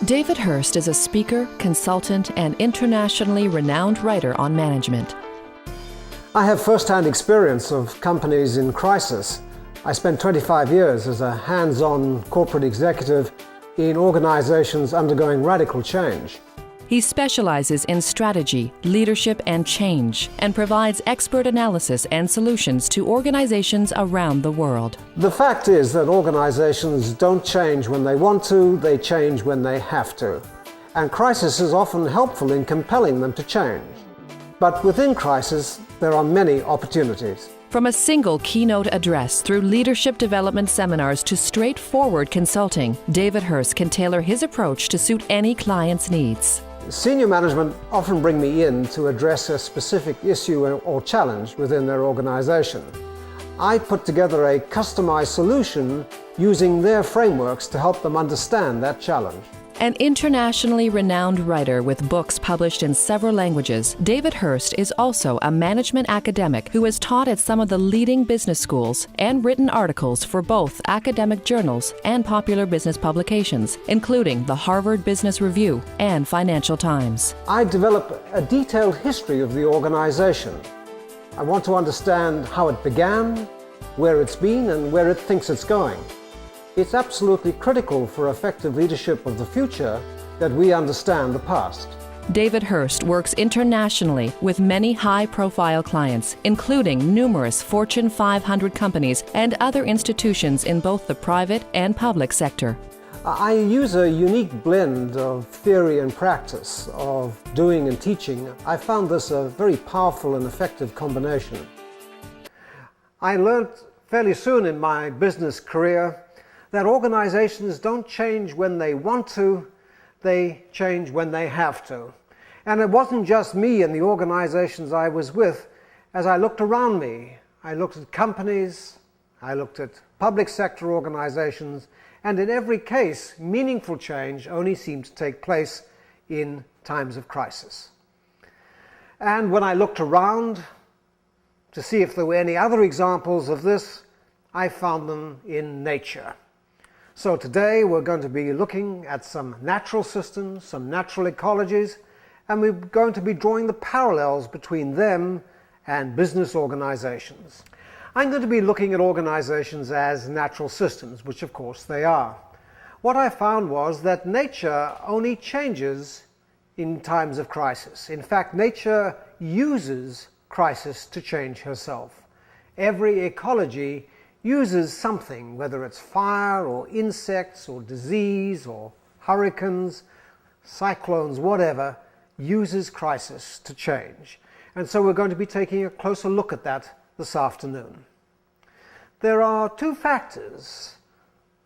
David Hurst is a speaker, consultant, and internationally renowned writer on management. I have first-hand experience of companies in crisis. I spent 25 years as a hands-on corporate executive in organizations undergoing radical change. He specializes in strategy, leadership, and change, and provides expert analysis and solutions to organizations around the world. The fact is that organizations don't change when they want to, they change when they have to. And crisis is often helpful in compelling them to change. But within crisis, there are many opportunities. From a single keynote address through leadership development seminars to straightforward consulting, David Hurst can tailor his approach to suit any client's needs. Senior management often bring me in to address a specific issue or challenge within their organization. I put together a customized solution using their frameworks to help them understand that challenge. An internationally renowned writer with books published in several languages, David Hurst is also a management academic who has taught at some of the leading business schools and written articles for both academic journals and popular business publications, including the Harvard Business Review and Financial Times. I develop a detailed history of the organization. I want to understand how it began, where it's been, and where it thinks it's going. It's absolutely critical for effective leadership of the future that we understand the past. David Hurst works internationally with many high-profile clients, including numerous Fortune 500 companies and other institutions in both the private and public sector. I use a unique blend of theory and practice, of doing and teaching. I found this a very powerful and effective combination. I learned fairly soon in my business career that organizations don't change when they want to, they change when they have to. And it wasn't just me and the organizations I was with. As I looked around me, I looked at companies, I looked at public sector organizations, and in every case, meaningful change only seemed to take place in times of crisis. And when I looked around to see if there were any other examples of this, I found them in nature. So today we're going to be looking at some natural systems, some natural ecologies, and we're going to be drawing the parallels between them and business organizations. I'm going to be looking at organizations as natural systems, which of course they are. What I found was that nature only changes in times of crisis. In fact, nature uses crisis to change herself. Every ecology uses something, whether it's fire or insects or disease or hurricanes, cyclones, whatever, uses crisis to change. And so we're going to be taking a closer look at that this afternoon. There are two factors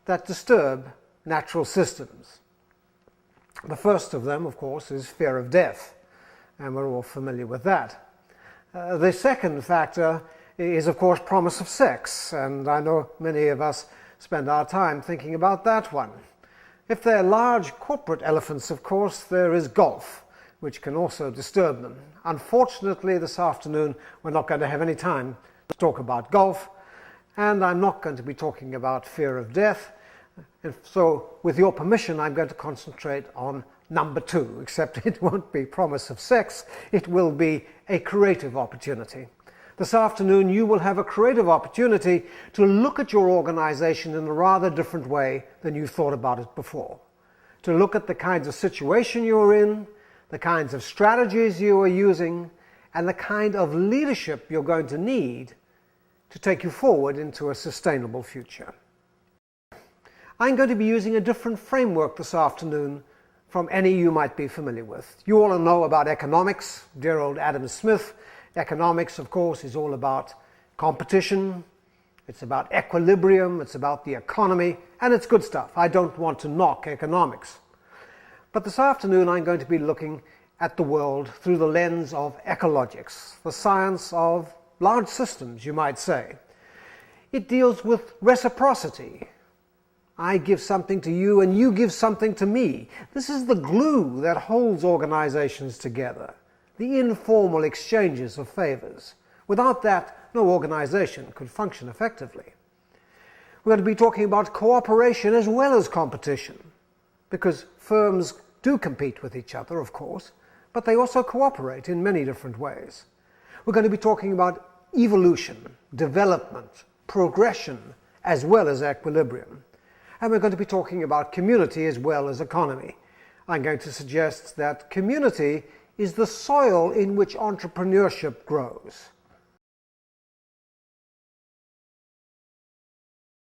that disturb natural systems. The first of them, of course, is fear of death, and we're all familiar with that. The second factor is, of course, promise of sex, and I know many of us spend our time thinking about that one. If they're large corporate elephants, of course, there is golf, which can also disturb them. Unfortunately, this afternoon, we're not going to have any time to talk about golf, and I'm not going to be talking about fear of death. And so, with your permission, I'm going to concentrate on number two, except it won't be promise of sex, it will be a creative opportunity. This afternoon, you will have a creative opportunity to look at your organization in a rather different way than you thought about it before. To look at the kinds of situation you're in, the kinds of strategies you are using, and the kind of leadership you're going to need to take you forward into a sustainable future. I'm going to be using a different framework this afternoon from any you might be familiar with. You all know about economics, dear old Adam Smith. Economics, of course, is all about competition, it's about equilibrium, it's about the economy, and it's good stuff. I don't want to knock economics. But this afternoon I'm going to be looking at the world through the lens of ecologics, the science of large systems, you might say. It deals with reciprocity. I give something to you and you give something to me. This is the glue that holds organizations together. The informal exchanges of favors. Without that, no organization could function effectively. We're going to be talking about cooperation as well as competition, because firms do compete with each other, of course, but they also cooperate in many different ways. We're going to be talking about evolution, development, progression, as well as equilibrium. And we're going to be talking about community as well as economy. I'm going to suggest that community is the soil in which entrepreneurship grows.